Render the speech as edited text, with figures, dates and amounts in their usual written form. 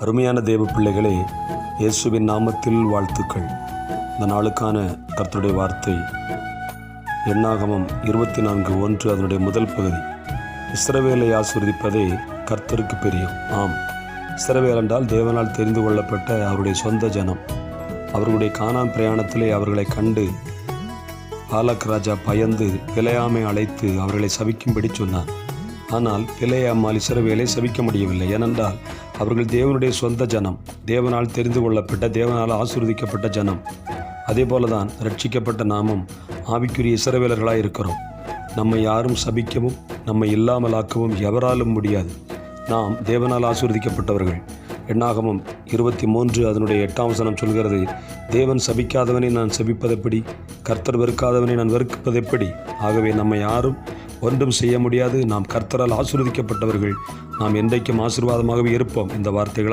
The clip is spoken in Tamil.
அருமையான தேவ பிள்ளைகளே, இயேசுவின் நாமத்தில் வாழ்த்துக்கள். இந்த நாளுக்கான கர்த்தருடைய வார்த்தை என்னாகமம் 24:1 அதனுடைய முதல் பகுதி. இஸ்ரவேலை ஆசீர்வதிப்பதே கர்த்தருக்கு பிரியம். ஆம், இஸ்ரவேல் என்றால் தேவனால் தெரிந்து கொள்ளப்பட்ட அவருடைய சொந்த ஜனம். அவர்களுடைய கானான் பிரயாணத்திலே அவர்களை கண்டு பாலக் ராஜா பயந்து பிலேயாமை அழைத்து அவர்களை சபிக்கும்படி சொன்னார். ஆனால் பிலேயாமால் இஸ்ரவேலை சபிக்க முடியவில்லை. ஏனென்றால் அவர்கள் தேவனுடைய சொந்த ஜனம், தேவனால் தெரிந்து கொள்ளப்பட்ட, தேவனால் ஆசீர்வதிக்கப்பட்ட ஜனம். அதே போலதான் ரட்சிக்கப்பட்ட நாமும் ஆவிக்குரிய இஸ்ரவேலர்களாக இருக்கிறோம். நம்மை யாரும் சபிக்கவும் நம்மை இல்லாமலாக்கவும் எவராலும் முடியாது. நாம் தேவனால் ஆசீர்வதிக்கப்பட்டவர்கள். என்னாகமம் 23 அதனுடைய 8ஆம் வசனம் சொல்கிறது, தேவன் சபிக்காதவனை நான் சபிப்பதெப்படி, கர்த்தர் வெறுக்காதவனை நான் வெறுப்பதெப்படி? ஆகவே நம்மை யாரும் ஒன்றும் செய்ய முடியாது. நாம் கர்த்தரால் ஆசீர்வதிக்கப்பட்டவர்கள். நாம் என்றைக்கும் ஆசீர்வாதமாகவே இருப்போம். இந்த வார்த்தைகள்